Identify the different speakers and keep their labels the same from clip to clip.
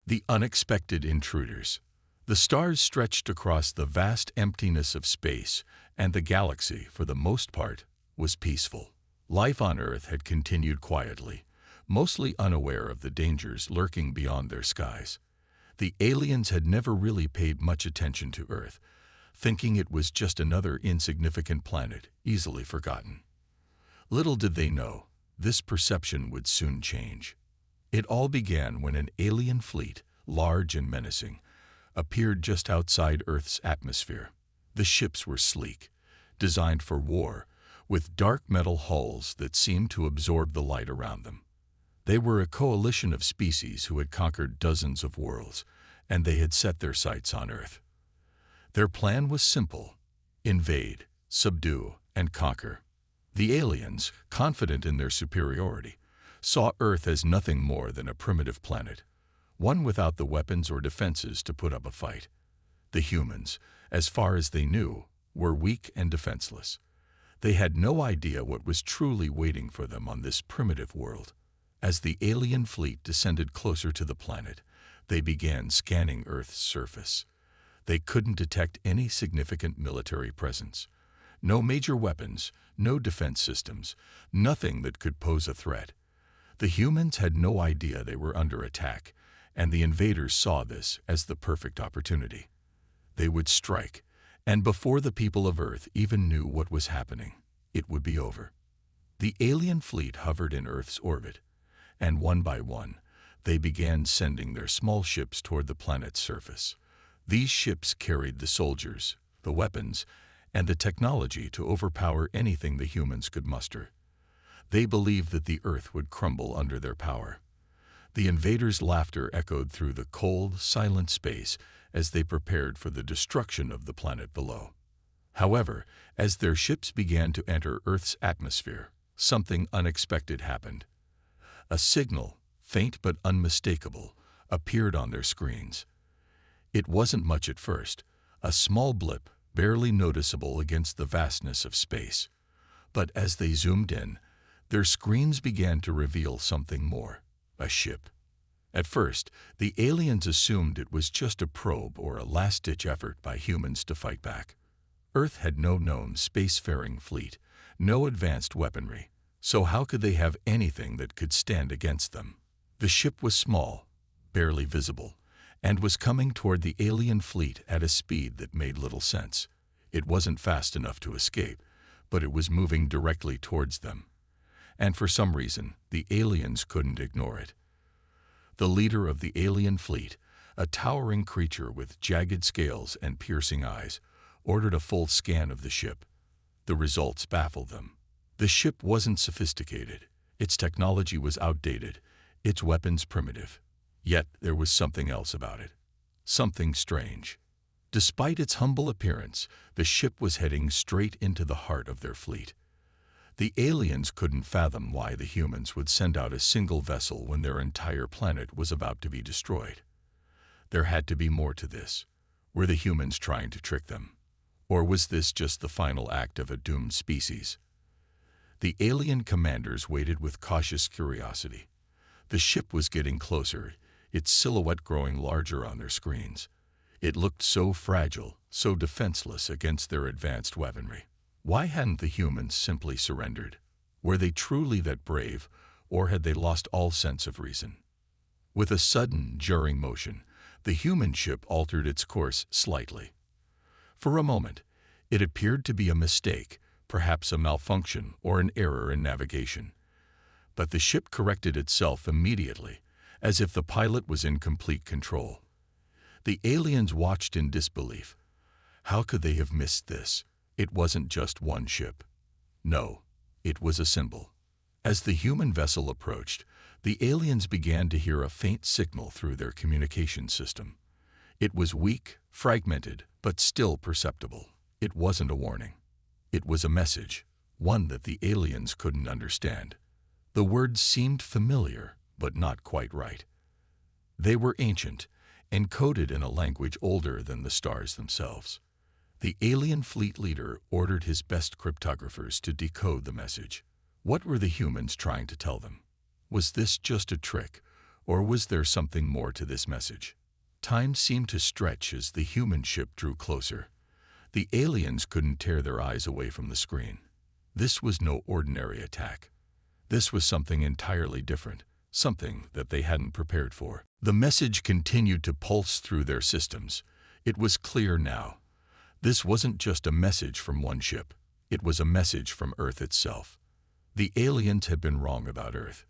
Speaker 1: The unexpected intruders. The stars stretched across the vast emptiness of space, and the galaxy, for the most part, was peaceful. Life on Earth had continued quietly, mostly unaware of the dangers lurking beyond their skies. The aliens had never really paid much attention to Earth, thinking it was just another insignificant planet, easily forgotten. Little did they know, this perception would soon change. It all began when an alien fleet, large and menacing, appeared just outside Earth's atmosphere. The ships were sleek, designed for war, with dark metal hulls that seemed to absorb the light around them. They were a coalition of species who had conquered dozens of worlds, and they had set their sights on Earth. Their plan was simple: invade, subdue, and conquer. The aliens, confident in their superiority, saw Earth as nothing more than a primitive planet, one without the weapons or defenses to put up a fight. The humans, as far as they knew, were weak and defenseless. They had no idea what was truly waiting for them on this primitive world. As the alien fleet descended closer to the planet, they began scanning Earth's surface. They couldn't detect any significant military presence. No major weapons, no defense systems, nothing that could pose a threat. The humans had no idea they were under attack, and the invaders saw this as the perfect opportunity. They would strike, and before the people of Earth even knew what was happening, it would be over. The alien fleet hovered in Earth's orbit, and one by one, they began sending their small ships toward the planet's surface. These ships carried the soldiers, the weapons, and the technology to overpower anything the humans could muster. They believed that the Earth would crumble under their power. The invaders' laughter echoed through the cold, silent space as they prepared for the destruction of the planet below. However, as their ships began to enter Earth's atmosphere, something unexpected happened. A signal, faint but unmistakable, appeared on their screens. It wasn't much at first, a small blip, barely noticeable against the vastness of space. But as they zoomed in, their screens began to reveal something more: a ship. At first, the aliens assumed it was just a probe or a last-ditch effort by humans to fight back. Earth had no known spacefaring fleet, no advanced weaponry, so how could they have anything that could stand against them? The ship was small, barely visible, and was coming toward the alien fleet at a speed that made little sense. It wasn't fast enough to escape, but it was moving directly towards them. And for some reason, the aliens couldn't ignore it. The leader of the alien fleet, a towering creature with jagged scales and piercing eyes, ordered a full scan of the ship. The results baffled them. The ship wasn't sophisticated, its technology was outdated, its weapons primitive. Yet there was something else about it. Something strange. Despite its humble appearance, the ship was heading straight into the heart of their fleet. The aliens couldn't fathom why the humans would send out a single vessel when their entire planet was about to be destroyed. There had to be more to this. Were the humans trying to trick them? Or was this just the final act of a doomed species? The alien commanders waited with cautious curiosity. The ship was getting closer, its silhouette growing larger on their screens. It looked so fragile, so defenseless against their advanced weaponry. Why hadn't the humans simply surrendered? Were they truly that brave, or had they lost all sense of reason? With a sudden, jarring motion, the human ship altered its course slightly. For a moment, it appeared to be a mistake, perhaps a malfunction or an error in navigation. But the ship corrected itself immediately, as if the pilot was in complete control. The aliens watched in disbelief. How could they have missed this? It wasn't just one ship. No, it was a symbol. As the human vessel approached, the aliens began to hear a faint signal through their communication system. It was weak, fragmented, but still perceptible. It wasn't a warning. It was a message, one that the aliens couldn't understand. The words seemed familiar, but not quite right. They were ancient, encoded in a language older than the stars themselves. The alien fleet leader ordered his best cryptographers to decode the message. What were the humans trying to tell them? Was this just a trick, Or was there something more to this message? Time seemed to stretch as the human ship drew closer. The aliens couldn't tear their eyes away from the screen. This was no ordinary attack. This was something entirely different, something that they hadn't prepared for. The message continued to pulse through their systems. It was clear now. This wasn't just a message from one ship. It was a message from Earth itself. The aliens had been wrong about Earth.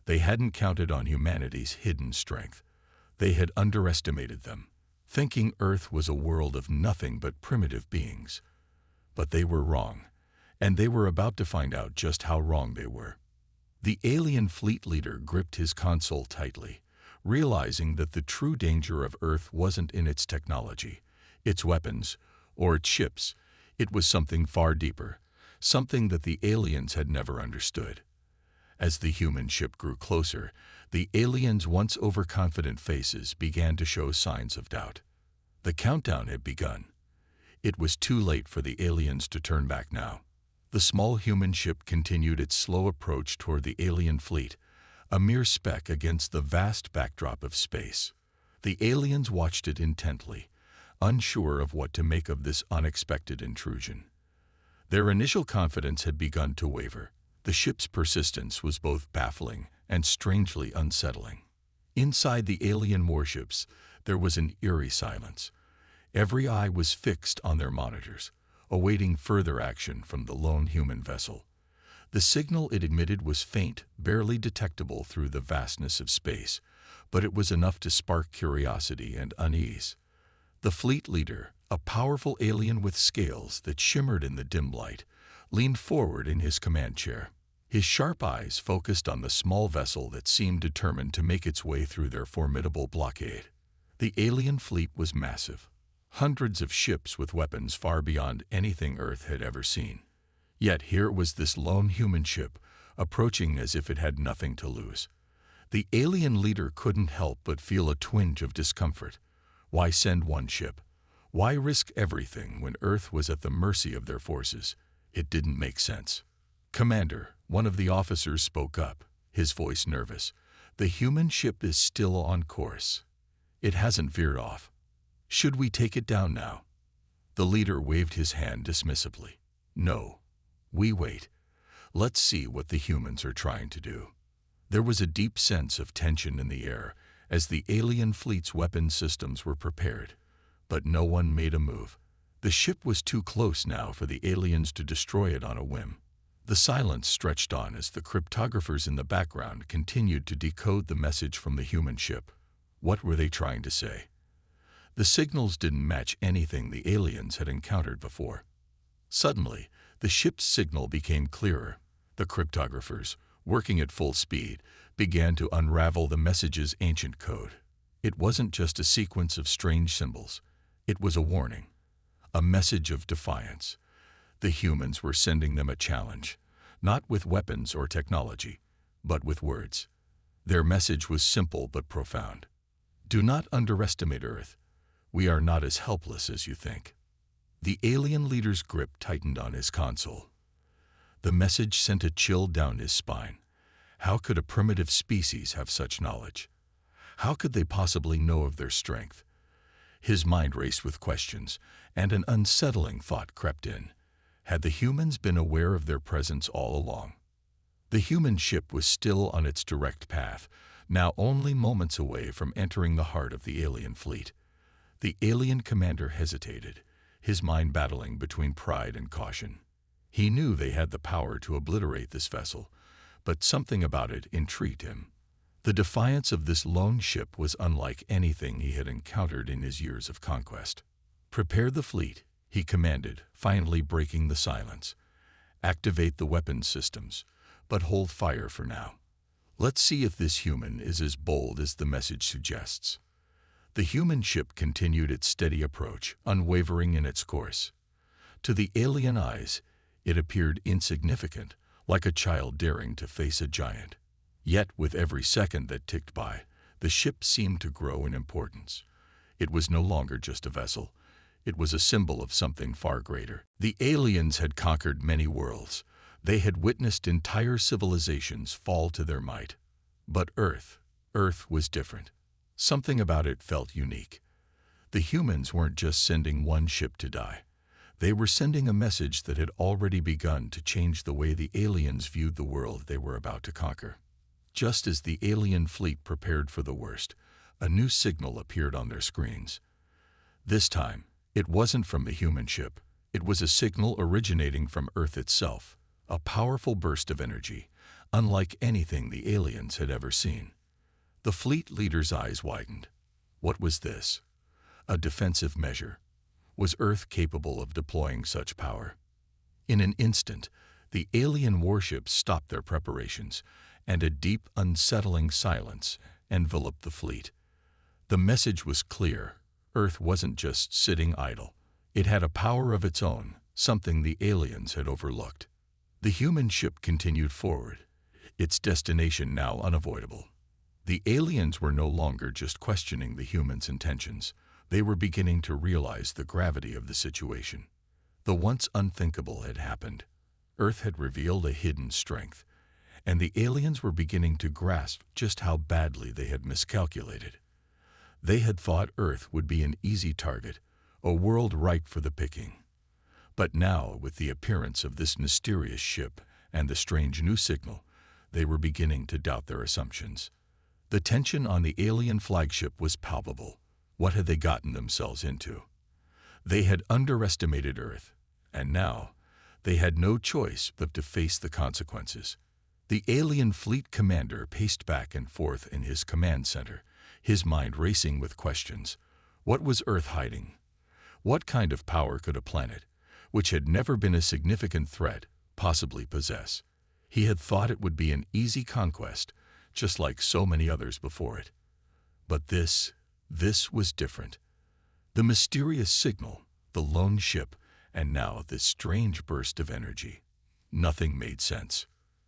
Speaker 1: They hadn't counted on humanity's hidden strength. They had underestimated them, thinking Earth was a world of nothing but primitive beings. But they were wrong, and they were about to find out just how wrong they were. The alien fleet leader gripped his console tightly, realizing that the true danger of Earth wasn't in its technology, its weapons, or its ships. It was something far deeper, something that the aliens had never understood. As the human ship grew closer, the aliens' once overconfident faces began to show signs of doubt. The countdown had begun. It was too late for the aliens to turn back now. The small human ship continued its slow approach toward the alien fleet, a mere speck against the vast backdrop of space. The aliens watched it intently, unsure of what to make of this unexpected intrusion. Their initial confidence had begun to waver. The ship's persistence was both baffling and strangely unsettling. Inside the alien warships, there was an eerie silence. Every eye was fixed on their monitors, awaiting further action from the lone human vessel. The signal it emitted was faint, barely detectable through the vastness of space, but it was enough to spark curiosity and unease. The fleet leader, a powerful alien with scales that shimmered in the dim light, leaned forward in his command chair. His sharp eyes focused on the small vessel that seemed determined to make its way through their formidable blockade. The alien fleet was massive. Hundreds of ships with weapons far beyond anything Earth had ever seen. Yet here was this lone human ship, approaching as if it had nothing to lose. The alien leader couldn't help but feel a twinge of discomfort. Why send one ship? Why risk everything when Earth was at the mercy of their forces? It didn't make sense. "Commander," one of the officers spoke up, his voice nervous. "The human ship is still on course. It hasn't veered off. Should we take it down now?" The leader waved his hand dismissively. "No. We wait. Let's see what the humans are trying to do." There was a deep sense of tension in the air as the alien fleet's weapon systems were prepared, but no one made a move. The ship was too close now for the aliens to destroy it on a whim. The silence stretched on as the cryptographers in the background continued to decode the message from the human ship. What were they trying to say? The signals didn't match anything the aliens had encountered before. Suddenly, the ship's signal became clearer. The cryptographers, working at full speed, began to unravel the message's ancient code. It wasn't just a sequence of strange symbols. It was a warning, a message of defiance. The humans were sending them a challenge, not with weapons or technology, but with words. Their message was simple but profound. "Do not underestimate Earth. We are not as helpless as you think." The alien leader's grip tightened on his console. The message sent a chill down his spine. How could a primitive species have such knowledge? How could they possibly know of their strength? His mind raced with questions, and an unsettling thought crept in. Had the humans been aware of their presence all along? The human ship was still on its direct path, now only moments away from entering the heart of the alien fleet. The alien commander hesitated, his mind battling between pride and caution. He knew they had the power to obliterate this vessel, but something about it intrigued him. The defiance of this lone ship was unlike anything he had encountered in his years of conquest. "Prepare the fleet," he commanded, finally breaking the silence. "Activate the weapons systems, but hold fire for now. Let's see if this human is as bold as the message suggests." The human ship continued its steady approach, unwavering in its course. To the alien eyes, it appeared insignificant, like a child daring to face a giant. Yet, with every second that ticked by, the ship seemed to grow in importance. It was no longer just a vessel. It was a symbol of something far greater. The aliens had conquered many worlds. They had witnessed entire civilizations fall to their might. But Earth, Earth was different. Something about it felt unique. The humans weren't just sending one ship to die. They were sending a message that had already begun to change the way the aliens viewed the world they were about to conquer. Just as the alien fleet prepared for the worst, a new signal appeared on their screens. This time, it wasn't from the human ship. It was a signal originating from Earth itself, a powerful burst of energy, unlike anything the aliens had ever seen. The fleet leader's eyes widened. What was this? A defensive measure. Was Earth capable of deploying such power? In an instant, the alien warships stopped their preparations, and a deep, unsettling silence enveloped the fleet. The message was clear. Earth wasn't just sitting idle. It had a power of its own, something the aliens had overlooked. The human ship continued forward, its destination now unavoidable. The aliens were no longer just questioning the humans' intentions. They were beginning to realize the gravity of the situation. The once unthinkable had happened. Earth had revealed a hidden strength, and the aliens were beginning to grasp just how badly they had miscalculated. They had thought Earth would be an easy target, a world ripe for the picking. But now, with the appearance of this mysterious ship and the strange new signal, they were beginning to doubt their assumptions. The tension on the alien flagship was palpable. What had they gotten themselves into? They had underestimated Earth, and now they had no choice but to face the consequences. The alien fleet commander paced back and forth in his command center, his mind racing with questions. What was Earth hiding? What kind of power could a planet, which had never been a significant threat, possibly possess? He had thought it would be an easy conquest, just like so many others before it. But this was different. The mysterious signal, the lone ship, and now this strange burst of energy. Nothing made sense.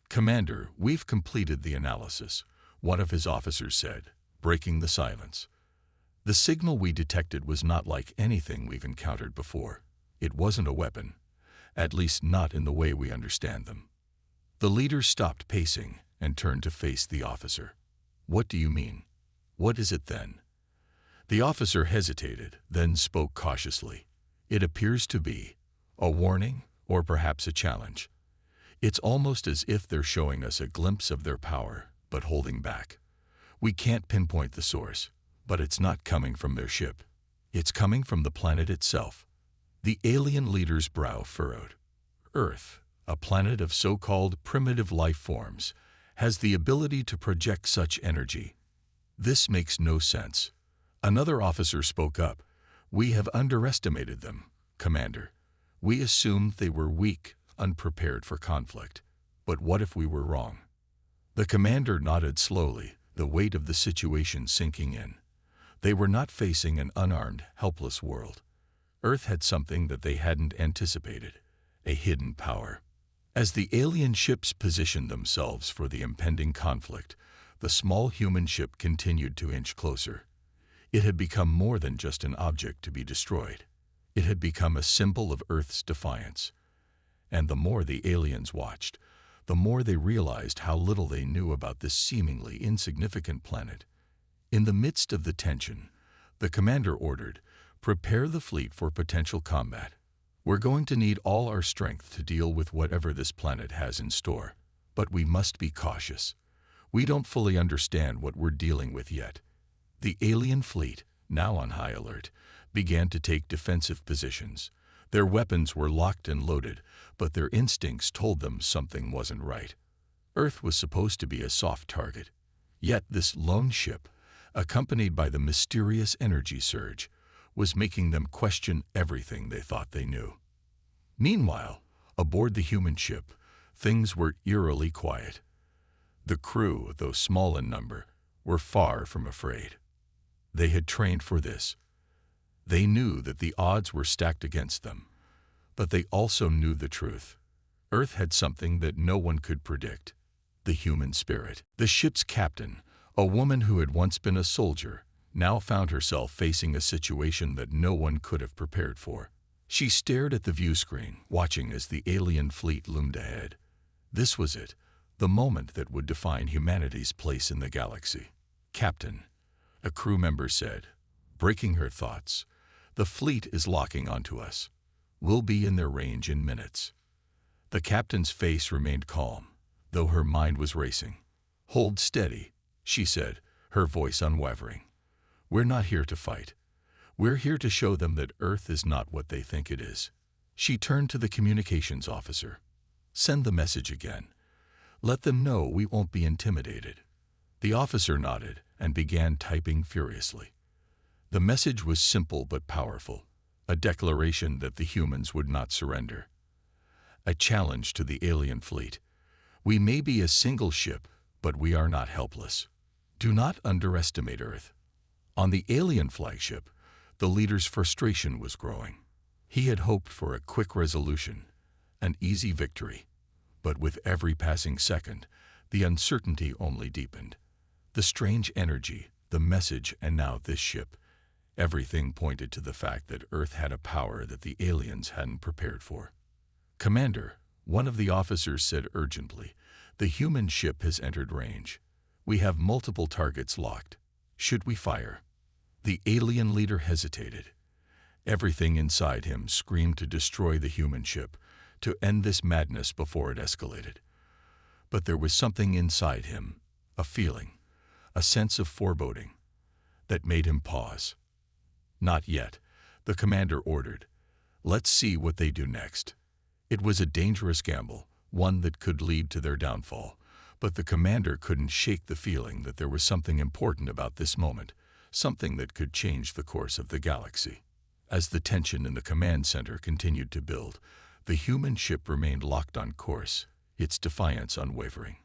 Speaker 1: "Commander, we've completed the analysis," one of his officers said, breaking the silence. "The signal we detected was not like anything we've encountered before. It wasn't a weapon, at least not in the way we understand them." The leader stopped pacing and turned to face the officer. "What do you mean? What is it then?" The officer hesitated, then spoke cautiously. "It appears to be a warning or perhaps a challenge. It's almost as if they're showing us a glimpse of their power, but holding back. We can't pinpoint the source, but it's not coming from their ship. It's coming from the planet itself." The alien leader's brow furrowed. Earth, a planet of so-called primitive life forms, has the ability to project such energy. This makes no sense. Another officer spoke up. "We have underestimated them, Commander. We assumed they were weak, unprepared for conflict. But what if we were wrong?" The commander nodded slowly, the weight of the situation sinking in. They were not facing an unarmed, helpless world. Earth had something that they hadn't anticipated, a hidden power. As the alien ships positioned themselves for the impending conflict, the small human ship continued to inch closer. It had become more than just an object to be destroyed. It had become a symbol of Earth's defiance. And the more the aliens watched, the more they realized how little they knew about this seemingly insignificant planet. In the midst of the tension, the commander ordered, "Prepare the fleet for potential combat. We're going to need all our strength to deal with whatever this planet has in store. But we must be cautious. We don't fully understand what we're dealing with yet." The alien fleet, now on high alert, began to take defensive positions. Their weapons were locked and loaded, but their instincts told them something wasn't right. Earth was supposed to be a soft target. Yet this lone ship, accompanied by the mysterious energy surge, was making them question everything they thought they knew. Meanwhile, aboard the human ship, things were eerily quiet. The crew, though small in number, were far from afraid. They had trained for this. They knew that the odds were stacked against them, but they also knew the truth. Earth had something that no one could predict: the human spirit. The ship's captain, a woman who had once been a soldier, now found herself facing a situation that no one could have prepared for. She stared at the view screen, watching as the alien fleet loomed ahead. This was it, the moment that would define humanity's place in the galaxy. "Captain," a crew member said, breaking her thoughts, "the fleet is locking onto us. We'll be in their range in minutes." The captain's face remained calm, though her mind was racing. "Hold steady," she said, her voice unwavering. "We're not here to fight. We're here to show them that Earth is not what they think it is." She turned to the communications officer. "Send the message again. Let them know we won't be intimidated." The officer nodded and began typing furiously. The message was simple but powerful, a declaration that the humans would not surrender. A challenge to the alien fleet. "We may be a single ship, but we are not helpless. Do not underestimate Earth." On the alien flagship, the leader's frustration was growing. He had hoped for a quick resolution, an easy victory. But with every passing second, the uncertainty only deepened. The strange energy, the message, and now this ship. Everything pointed to the fact that Earth had a power that the aliens hadn't prepared for. "Commander," one of the officers said urgently, "the human ship has entered range. We have multiple targets locked. Should we fire?" The alien leader hesitated. Everything inside him screamed to destroy the human ship, to end this madness before it escalated. But there was something inside him, a feeling, a sense of foreboding, that made him pause. "Not yet," the commander ordered. "Let's see what they do next." It was a dangerous gamble, one that could lead to their downfall, but the commander couldn't shake the feeling that there was something important about this moment, something that could change the course of the galaxy. As the tension in the command center continued to build, the human ship remained locked on course, its defiance unwavering.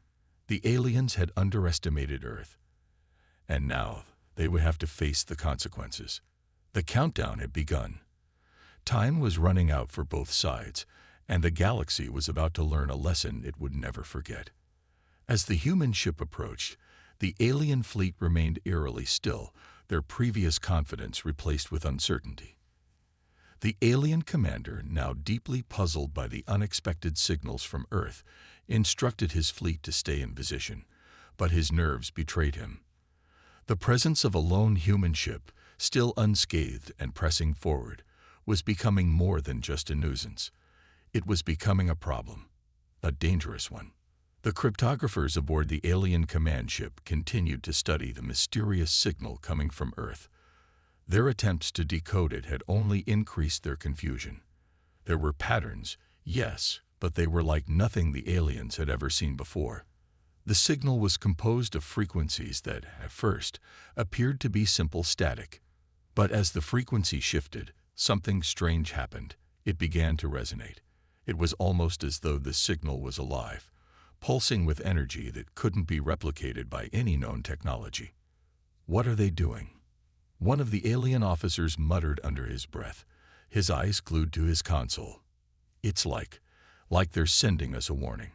Speaker 1: The aliens had underestimated Earth, and now they would have to face the consequences. The countdown had begun. Time was running out for both sides, and the galaxy was about to learn a lesson it would never forget. As the human ship approached, the alien fleet remained eerily still, their previous confidence replaced with uncertainty. The alien commander, now deeply puzzled by the unexpected signals from Earth, instructed his fleet to stay in position, but his nerves betrayed him. The presence of a lone human ship, still unscathed and pressing forward, was becoming more than just a nuisance. It was becoming a problem, a dangerous one. The cryptographers aboard the alien command ship continued to study the mysterious signal coming from Earth. Their attempts to decode it had only increased their confusion. There were patterns, yes, but they were like nothing the aliens had ever seen before. The signal was composed of frequencies that, at first, appeared to be simple static. But as the frequency shifted, something strange happened. It began to resonate. It was almost as though the signal was alive, pulsing with energy that couldn't be replicated by any known technology. "What are they doing?" One of the alien officers muttered under his breath, his eyes glued to his console. "It's like they're sending us a warning."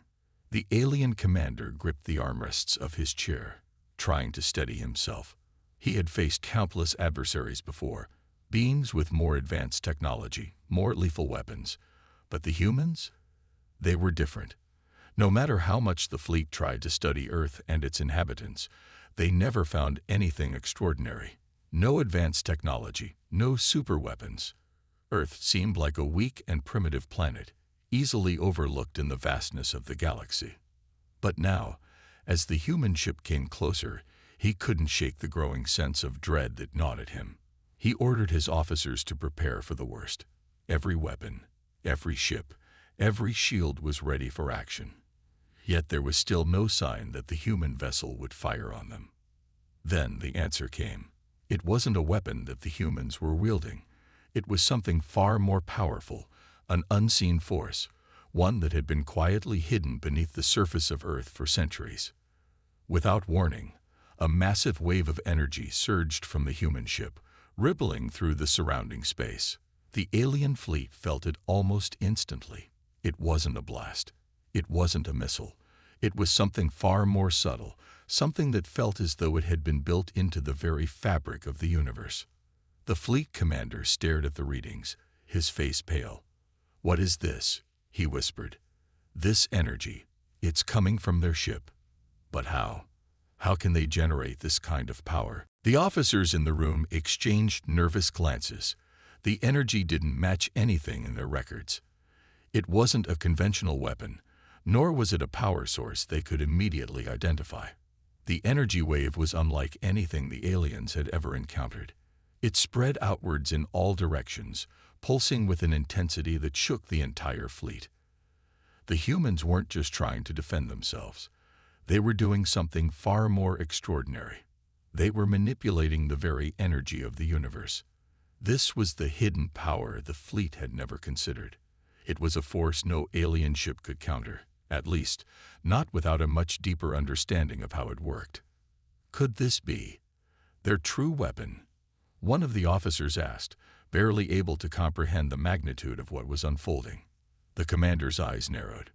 Speaker 1: The alien commander gripped the armrests of his chair, trying to steady himself. He had faced countless adversaries before, beings with more advanced technology, more lethal weapons. But the humans? They were different. No matter how much the fleet tried to study Earth and its inhabitants, they never found anything extraordinary. No advanced technology, no superweapons. Earth seemed like a weak and primitive planet, easily overlooked in the vastness of the galaxy. But now, as the human ship came closer, he couldn't shake the growing sense of dread that gnawed at him. He ordered his officers to prepare for the worst. Every weapon, every ship, every shield was ready for action. Yet there was still no sign that the human vessel would fire on them. Then the answer came. It wasn't a weapon that the humans were wielding. It was something far more powerful, an unseen force, one that had been quietly hidden beneath the surface of Earth for centuries. Without warning, a massive wave of energy surged from the human ship, rippling through the surrounding space. The alien fleet felt it almost instantly. It wasn't a blast. It wasn't a missile. It was something far more subtle, something that felt as though it had been built into the very fabric of the universe. The fleet commander stared at the readings, his face pale. "What is this?" he whispered. "This energy, it's coming from their ship. But how?" How can they generate this kind of power? The officers in the room exchanged nervous glances. The energy didn't match anything in their records. It wasn't a conventional weapon, nor was it a power source they could immediately identify. The energy wave was unlike anything the aliens had ever encountered. It spread outwards in all directions, pulsing with an intensity that shook the entire fleet. The humans weren't just trying to defend themselves. They were doing something far more extraordinary. They were manipulating the very energy of the universe. This was the hidden power the fleet had never considered. It was a force no alien ship could counter, at least, not without a much deeper understanding of how it worked. Could this be their true weapon? One of the officers asked, barely able to comprehend the magnitude of what was unfolding. The commander's eyes narrowed.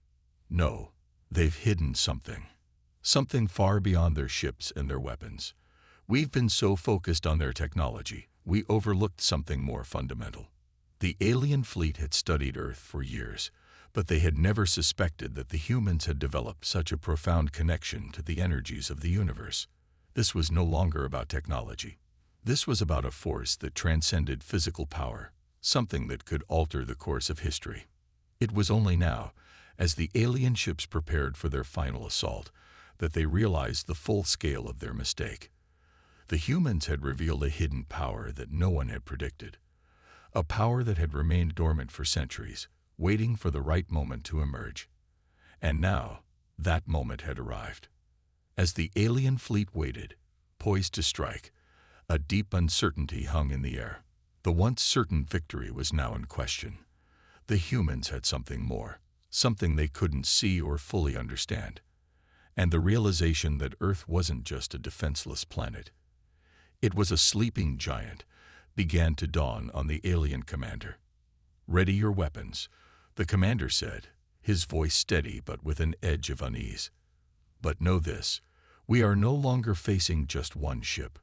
Speaker 1: No, they've hidden something. Something far beyond their ships and their weapons. We've been so focused on their technology, we overlooked something more fundamental. The alien fleet had studied Earth for years, but they had never suspected that the humans had developed such a profound connection to the energies of the universe. This was no longer about technology. This was about a force that transcended physical power, something that could alter the course of history. It was only now, as the alien ships prepared for their final assault, that they realized the full scale of their mistake. The humans had revealed a hidden power that no one had predicted, a power that had remained dormant for centuries, waiting for the right moment to emerge. And now, that moment had arrived. As the alien fleet waited, poised to strike, a deep uncertainty hung in the air. The once certain victory was now in question. The humans had something more, something they couldn't see or fully understand. And the realization that Earth wasn't just a defenseless planet. It was a sleeping giant, began to dawn on the alien commander. "Ready your weapons," the commander said, his voice steady but with an edge of unease. "But know this, we are no longer facing just one ship.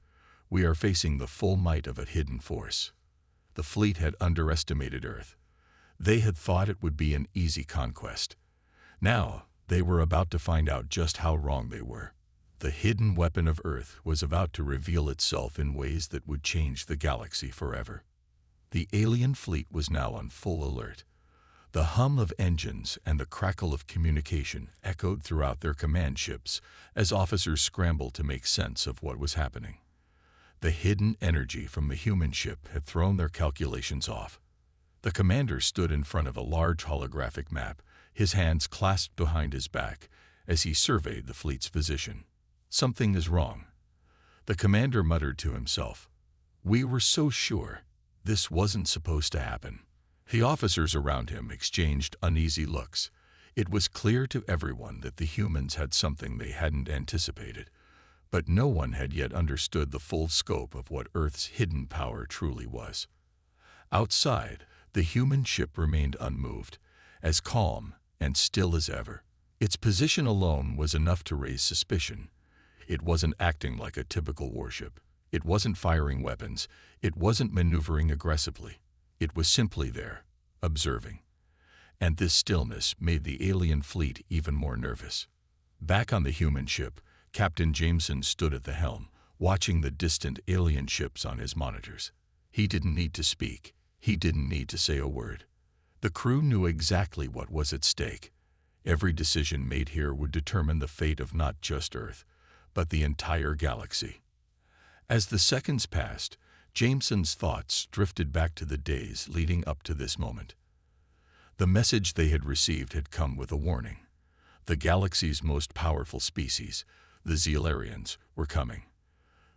Speaker 1: We are facing the full might of a hidden force." The fleet had underestimated Earth. They had thought it would be an easy conquest. Now, they were about to find out just how wrong they were. The hidden weapon of Earth was about to reveal itself in ways that would change the galaxy forever. The alien fleet was now on full alert. The hum of engines and the crackle of communication echoed throughout their command ships as officers scrambled to make sense of what was happening. The hidden energy from the human ship had thrown their calculations off. The commander stood in front of a large holographic map, his hands clasped behind his back as he surveyed the fleet's position. "Something is wrong," the commander muttered to himself. "We were so sure. This wasn't supposed to happen." The officers around him exchanged uneasy looks. It was clear to everyone that the humans had something they hadn't anticipated, but no one had yet understood the full scope of what Earth's hidden power truly was. Outside, the human ship remained unmoved, as calm and still as ever. Its position alone was enough to raise suspicion. It wasn't acting like a typical warship. It wasn't firing weapons. It wasn't maneuvering aggressively. It was simply there, observing. And this stillness made the alien fleet even more nervous. Back on the human ship, Captain Jameson stood at the helm, watching the distant alien ships on his monitors. He didn't need to speak. He didn't need to say a word. The crew knew exactly what was at stake. Every decision made here would determine the fate of not just Earth, but the entire galaxy. As the seconds passed, Jameson's thoughts drifted back to the days leading up to this moment. The message they had received had come with a warning. The galaxy's most powerful species, the Zelarians, were coming.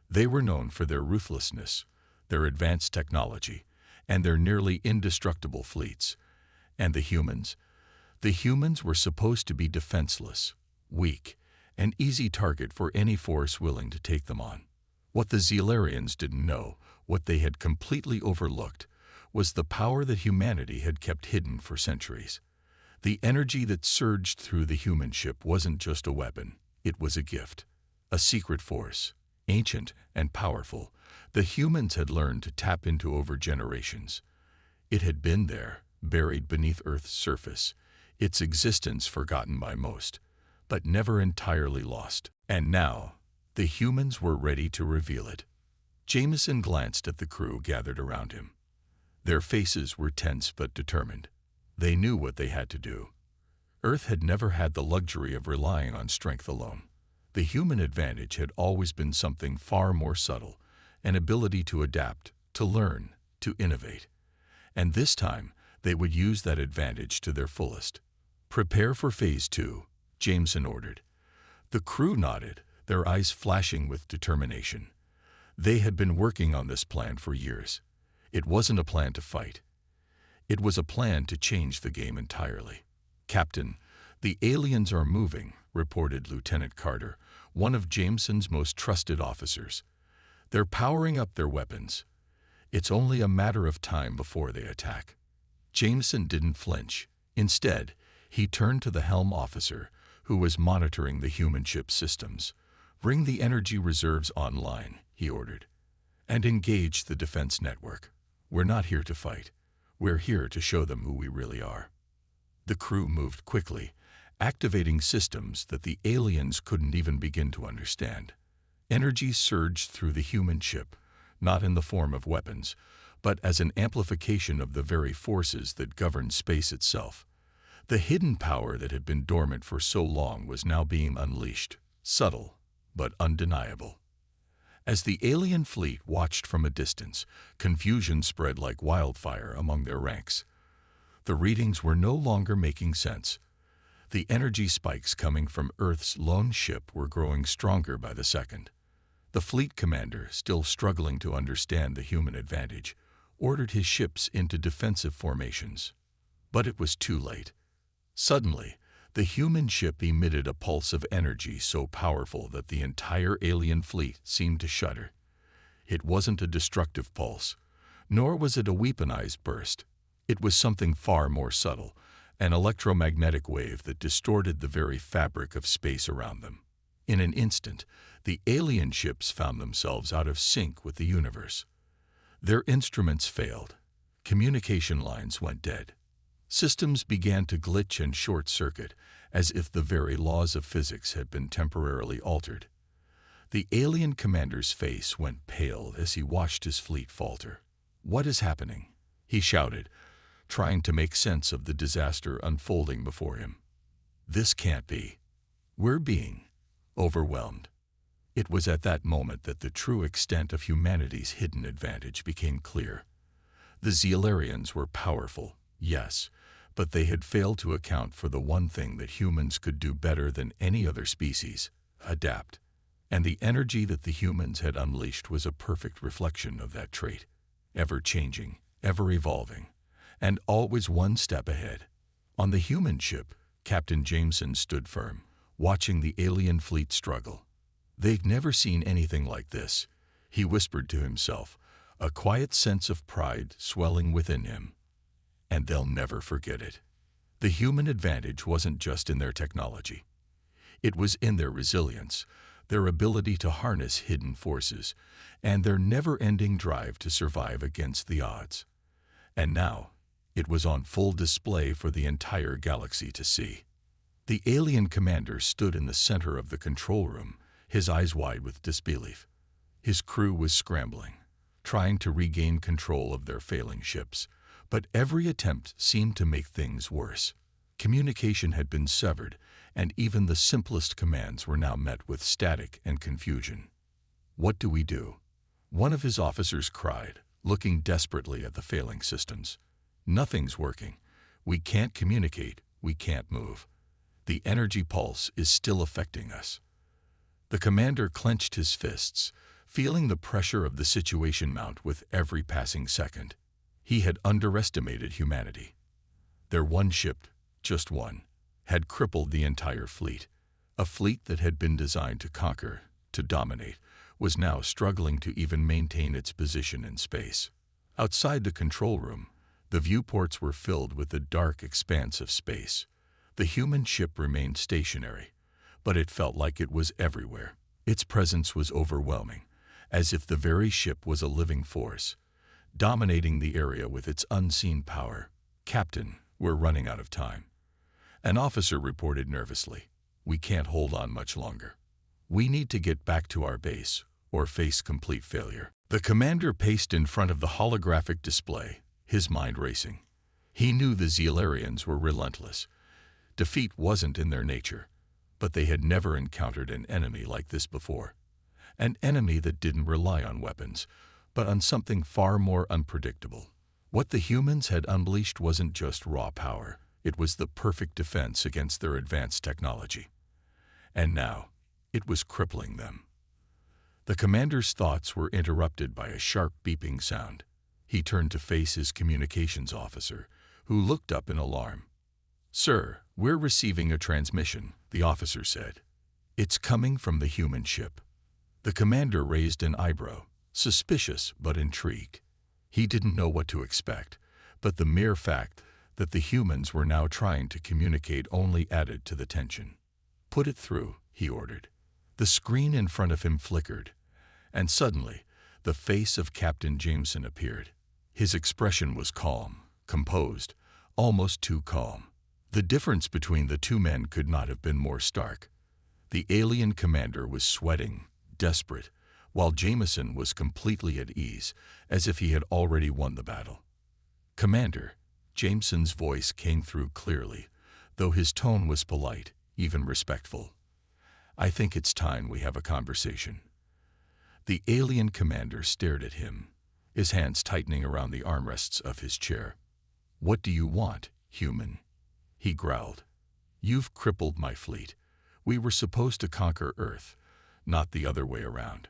Speaker 1: They were known for their ruthlessness, their advanced technology, and their nearly indestructible fleets. And the humans? The humans were supposed to be defenseless, weak, an easy target for any force willing to take them on. What the Zelarians didn't know, what they had completely overlooked, was the power that humanity had kept hidden for centuries. The energy that surged through the human ship wasn't just a weapon, it was a gift, a secret force, ancient and powerful, the humans had learned to tap into over generations. It had been there, buried beneath Earth's surface, its existence forgotten by most, but never entirely lost. And now, The humans were ready to reveal it. Jameson glanced at the crew gathered around him. Their faces were tense but determined. They knew what they had to do. Earth had never had the luxury of relying on strength alone. The human advantage had always been something far more subtle, an ability to adapt, to learn, to innovate. And this time, they would use that advantage to their fullest. "Prepare for Phase 2, Jameson ordered. The crew nodded, their eyes flashing with determination. They had been working on this plan for years. It wasn't a plan to fight. It was a plan to change the game entirely. "Captain, the aliens are moving," reported Lieutenant Carter, one of Jameson's most trusted officers. "They're powering up their weapons. It's only a matter of time before they attack." Jameson didn't flinch. Instead, he turned to the helm officer, who was monitoring the human ship systems. "Bring the energy reserves online," he ordered, "and engage the defense network. We're not here to fight. We're here to show them who we really are." The crew moved quickly, activating systems that the aliens couldn't even begin to understand. Energy surged through the human ship, not in the form of weapons, but as an amplification of the very forces that govern space itself. The hidden power that had been dormant for so long was now being unleashed, subtle but undeniable. As the alien fleet watched from a distance, confusion spread like wildfire among their ranks. The readings were no longer making sense. The energy spikes coming from Earth's lone ship were growing stronger by the second. The fleet commander, still struggling to understand the human advantage, ordered his ships into defensive formations. But it was too late. Suddenly, the human ship emitted a pulse of energy so powerful that the entire alien fleet seemed to shudder. It wasn't a destructive pulse, nor was it a weaponized burst. It was something far more subtle, an electromagnetic wave that distorted the very fabric of space around them. In an instant, the alien ships found themselves out of sync with the universe. Their instruments failed. Communication lines went dead. Systems began to glitch and short-circuit, as if the very laws of physics had been temporarily altered. The alien commander's face went pale as he watched his fleet falter. "What is happening?" he shouted, trying to make sense of the disaster unfolding before him. "This can't be. We're being overwhelmed." It was at that moment that the true extent of humanity's hidden advantage became clear. The Zealarians were powerful, yes, but they had failed to account for the one thing that humans could do better than any other species: adapt. And the energy that the humans had unleashed was a perfect reflection of that trait, ever-changing, ever-evolving, and always one step ahead. On the human ship, Captain Jameson stood firm, watching the alien fleet struggle. They'd never seen anything like this, he whispered to himself, a quiet sense of pride swelling within him. And they'll never forget it. The human advantage wasn't just in their technology. It was in their resilience, their ability to harness hidden forces, and their never-ending drive to survive against the odds. And now, it was on full display for the entire galaxy to see. The alien commander stood in the center of the control room, his eyes wide with disbelief. His crew was scrambling, trying to regain control of their failing ships, but every attempt seemed to make things worse. Communication had been severed, and even the simplest commands were now met with static and confusion. "What do we do?" one of his officers cried, looking desperately at the failing systems. "Nothing's working. We can't communicate. We can't move. The energy pulse is still affecting us." The commander clenched his fists, feeling the pressure of the situation mount with every passing second. He had underestimated humanity. Their one ship, just one, had crippled the entire fleet. A fleet that had been designed to conquer, to dominate, was now struggling to even maintain its position in space. Outside the control room, the viewports were filled with the dark expanse of space. The human ship remained stationary, but it felt like it was everywhere. Its presence was overwhelming, as if the very ship was a living force, dominating the area with its unseen power. "Captain, we're running out of time." An officer reported nervously. "We can't hold on much longer." We need to get back to our base, or face complete failure. The commander paced in front of the holographic display, his mind racing. He knew the Zealarians were relentless. Defeat wasn't in their nature, but they had never encountered an enemy like this before. An enemy that didn't rely on weapons, but on something far more unpredictable. What the humans had unleashed wasn't just raw power, it was the perfect defense against their advanced technology. And now, it was crippling them. The commander's thoughts were interrupted by a sharp beeping sound. He turned to face his communications officer, who looked up in alarm. "Sir, we're receiving a transmission," the officer said. "It's coming from the human ship." The commander raised an eyebrow, suspicious but intrigued. He didn't know what to expect, but the mere fact that the humans were now trying to communicate only added to the tension. "Put it through," he ordered. The screen in front of him flickered, and suddenly, the face of Captain Jameson appeared. His expression was calm, composed, almost too calm. The difference between the two men could not have been more stark. The alien commander was sweating, desperate, while Jameson was completely at ease, as if he had already won the battle. "Commander," Jameson's voice came through clearly, though his tone was polite, even respectful. "I think it's time we have a conversation." The alien commander stared at him, his hands tightening around the armrests of his chair. "What do you want, human?" he growled. "You've crippled my fleet. We were supposed to conquer Earth, not the other way around."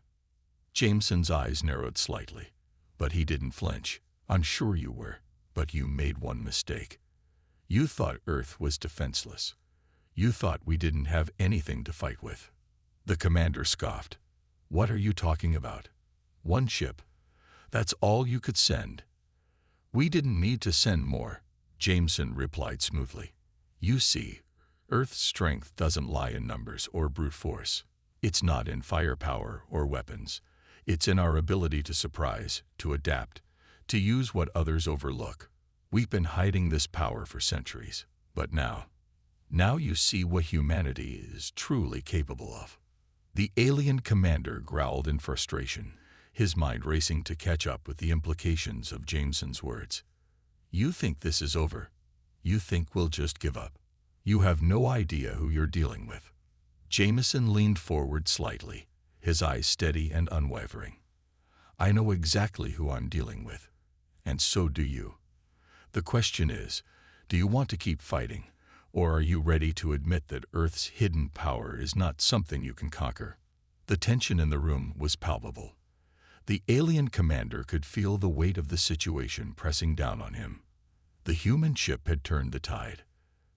Speaker 1: Jameson's eyes narrowed slightly, but he didn't flinch. "I'm sure you were, but you made one mistake. You thought Earth was defenseless. You thought we didn't have anything to fight with." The commander scoffed. "What are you talking about? One ship. That's all you could send." "We didn't need to send more," Jameson replied smoothly. "You see, Earth's strength doesn't lie in numbers or brute force. It's not in firepower or weapons. It's in our ability to surprise, to adapt, to use what others overlook. We've been hiding this power for centuries, but now you see what humanity is truly capable of." The alien commander growled in frustration, his mind racing to catch up with the implications of Jameson's words. "You think this is over? You think we'll just give up? You have no idea who you're dealing with." Jameson leaned forward slightly, his eyes steady and unwavering. "I know exactly who I'm dealing with, and so do you. The question is, do you want to keep fighting, or are you ready to admit that Earth's hidden power is not something you can conquer?" The tension in the room was palpable. The alien commander could feel the weight of the situation pressing down on him. The human ship had turned the tide.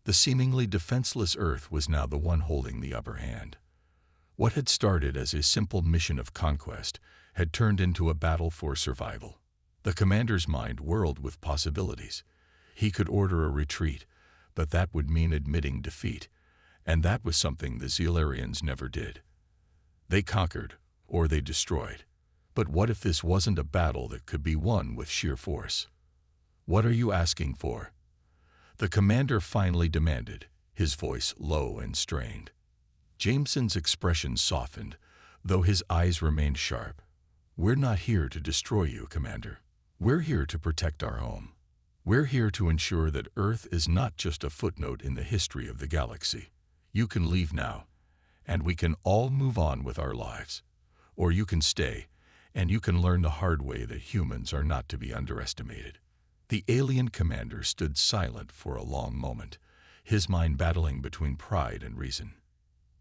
Speaker 1: The seemingly defenseless Earth was now the one holding the upper hand. What had started as a simple mission of conquest had turned into a battle for survival. The commander's mind whirled with possibilities. He could order a retreat, but that would mean admitting defeat, and that was something the Zealarians never did. They conquered, or they destroyed. But what if this wasn't a battle that could be won with sheer force? "What are you asking for?" the commander finally demanded, his voice low and strained. Jameson's expression softened, though his eyes remained sharp. "We're not here to destroy you, Commander. We're here to protect our home. We're here to ensure that Earth is not just a footnote in the history of the galaxy. You can leave now, and we can all move on with our lives. Or you can stay, and you can learn the hard way that humans are not to be underestimated." The alien commander stood silent for a long moment, his mind battling between pride and reason.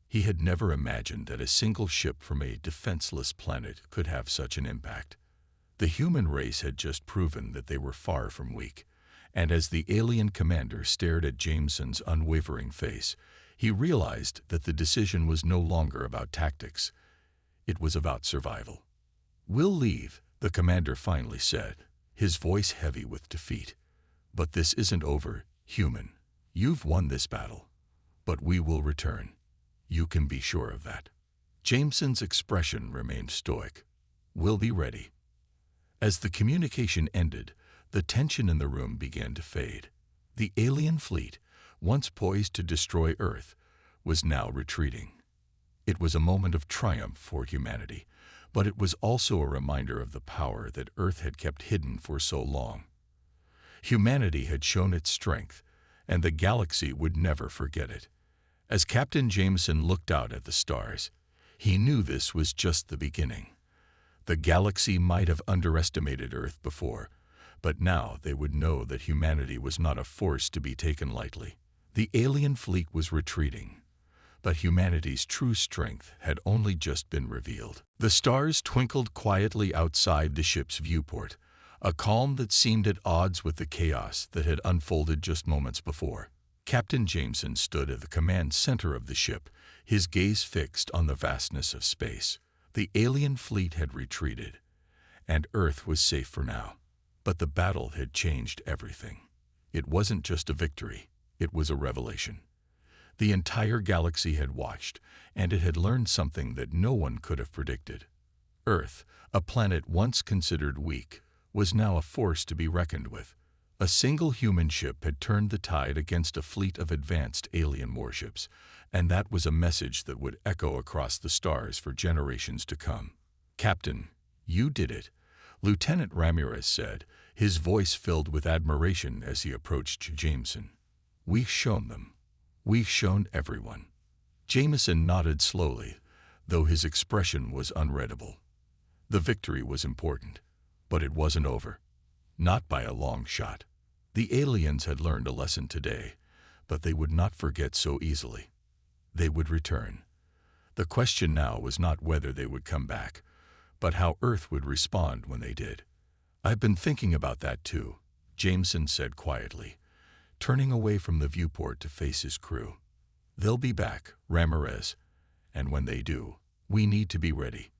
Speaker 1: He had never imagined that a single ship from a defenseless planet could have such an impact. The human race had just proven that they were far from weak, and as the alien commander stared at Jameson's unwavering face, he realized that the decision was no longer about tactics. It was about survival. "We'll leave," the commander finally said, his voice heavy with defeat. "But this isn't over, human. You've won this battle. But we will return. You can be sure of that." Jameson's expression remained stoic. "We'll be ready." As the communication ended, the tension in the room began to fade. The alien fleet, once poised to destroy Earth, was now retreating. It was a moment of triumph for humanity, but it was also a reminder of the power that Earth had kept hidden for so long. Humanity had shown its strength, and the galaxy would never forget it. As Captain Jameson looked out at the stars, he knew this was just the beginning. The galaxy might have underestimated Earth before, but now they would know that humanity was not a force to be taken lightly. The alien fleet was retreating, but humanity's true strength had only just been revealed. The stars twinkled quietly outside the ship's viewport, a calm that seemed at odds with the chaos that had unfolded just moments before. Captain Jameson stood at the command center of the ship, his gaze fixed on the vastness of space. The alien fleet had retreated, and Earth was safe for now. But the battle had changed everything. It wasn't just a victory, it was a revelation. The entire galaxy had watched, and it had learned something that no one could have predicted. Earth, a planet once considered weak, was now a force to be reckoned with. A single human ship had turned the tide against a fleet of advanced alien warships, and that was a message that would echo across the stars for generations to come. "Captain, you did it," Lieutenant Ramirez said, his voice filled with admiration as he approached Jameson. "We've shown them. We've shown everyone." Jameson nodded slowly, though his expression was unreadable. The victory was important, but it wasn't over. Not by a long shot. The aliens had learned a lesson today, but they would not forget so easily. They would return. The question now was not whether they would come back, but how Earth would respond when they did. "I've been thinking about that too," Jameson said quietly, turning away from the viewport to face his crew. "They'll be back, Ramirez, and when they do, we need to be ready.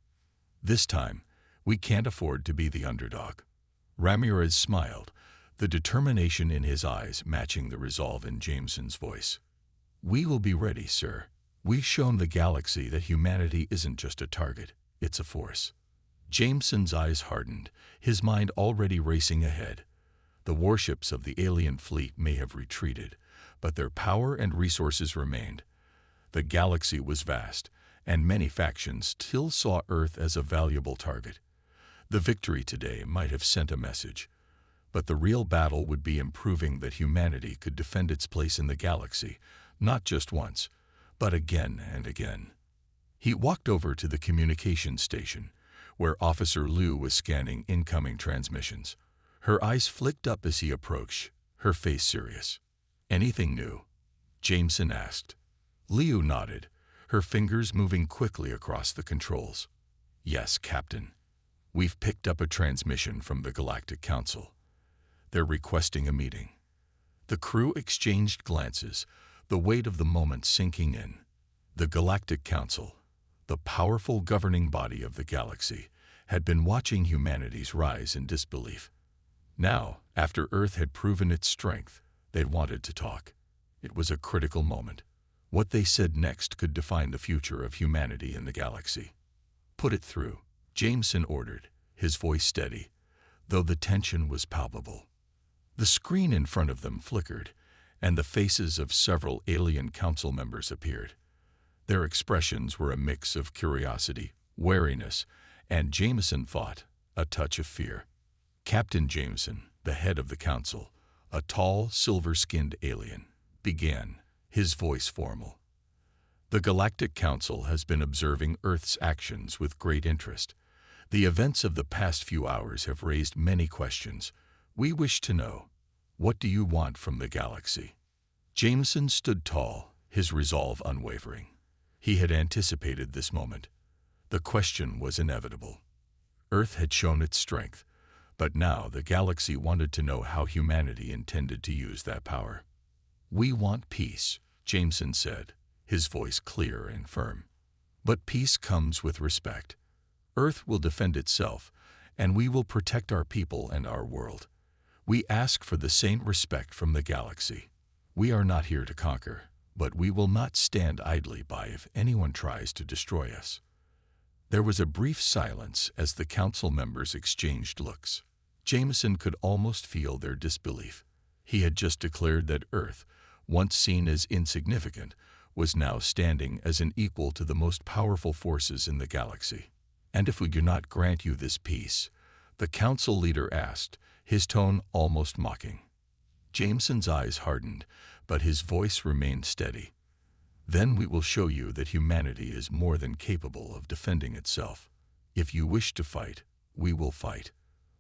Speaker 1: This time, we can't afford to be the underdog." Ramirez smiled, the determination in his eyes matching the resolve in Jameson's voice. "We will be ready, sir. We've shown the galaxy that humanity isn't just a target, it's a force." Jameson's eyes hardened, his mind already racing ahead. The warships of the alien fleet may have retreated, but their power and resources remained. The galaxy was vast, and many factions still saw Earth as a valuable target. The victory today might have sent a message, but the real battle would be in proving that humanity could defend its place in the galaxy, not just once, but again and again. He walked over to the communications station, where Officer Liu was scanning incoming transmissions. Her eyes flicked up as he approached, her face serious. "Anything new?" Jameson asked. Liu nodded, her fingers moving quickly across the controls. "Yes, Captain. We've picked up a transmission from the Galactic Council. They're requesting a meeting." The crew exchanged glances, the weight of the moment sinking in. The Galactic Council, the powerful governing body of the galaxy, had been watching humanity's rise in disbelief. Now, after Earth had proven its strength, they wanted to talk. It was a critical moment. What they said next could define the future of humanity in the galaxy. "Put it through," Jameson ordered, his voice steady, though the tension was palpable. The screen in front of them flickered, and the faces of several alien council members appeared. Their expressions were a mix of curiosity, wariness, and, Jameson thought, a touch of fear. Captain Jameson, the head of the council, a tall, silver-skinned alien, began, his voice formal. "The Galactic Council has been observing Earth's actions with great interest. The events of the past few hours have raised many questions. We wish to know, what do you want from the galaxy?" Jameson stood tall, his resolve unwavering. He had anticipated this moment. The question was inevitable. Earth had shown its strength, but now the galaxy wanted to know how humanity intended to use that power. "We want peace," Jameson said, his voice clear and firm. "But peace comes with respect. Earth will defend itself, and we will protect our people and our world. We ask for the same respect from the galaxy. We are not here to conquer, but we will not stand idly by if anyone tries to destroy us." There was a brief silence as the council members exchanged looks. Jameson could almost feel their disbelief. He had just declared that Earth, once seen as insignificant, was now standing as an equal to the most powerful forces in the galaxy. "And if we do not grant you this peace?" the council leader asked, his tone almost mocking. Jameson's eyes hardened, but his voice remained steady. "Then we will show you that humanity is more than capable of defending itself. If you wish to fight, we will fight.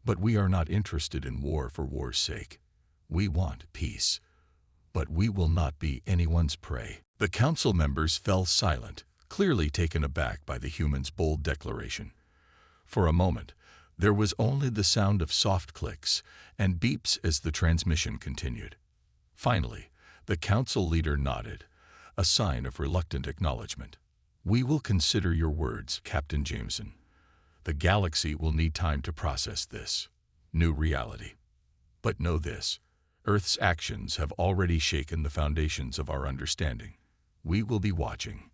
Speaker 1: But we are not interested in war for war's sake. We want peace. But we will not be anyone's prey." The council members fell silent, clearly taken aback by the human's bold declaration. For a moment, there was only the sound of soft clicks and beeps as the transmission continued. Finally, the council leader nodded, a sign of reluctant acknowledgement. "We will consider your words, Captain Jameson. The galaxy will need time to process this new reality. But know this, Earth's actions have already shaken the foundations of our understanding. We will be watching."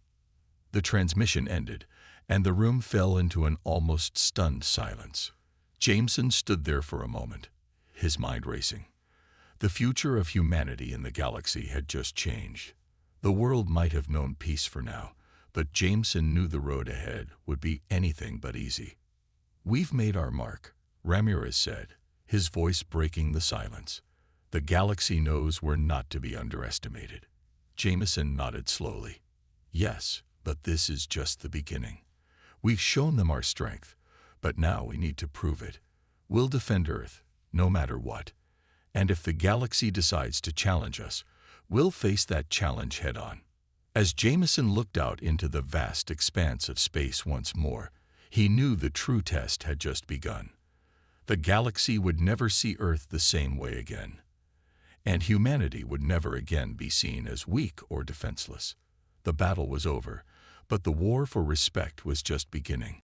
Speaker 1: The transmission ended, and the room fell into an almost stunned silence. Jameson stood there for a moment, his mind racing. The future of humanity in the galaxy had just changed. The world might have known peace for now, but Jameson knew the road ahead would be anything but easy. "We've made our mark," Ramirez said, his voice breaking the silence. "The galaxy knows we're not to be underestimated." Jameson nodded slowly. "Yes, but this is just the beginning. We've shown them our strength, but now we need to prove it. We'll defend Earth, no matter what. And if the galaxy decides to challenge us, we'll face that challenge head-on." As Jameson looked out into the vast expanse of space once more, he knew the true test had just begun. The galaxy would never see Earth the same way again. And humanity would never again be seen as weak or defenseless. The battle was over, but the war for respect was just beginning.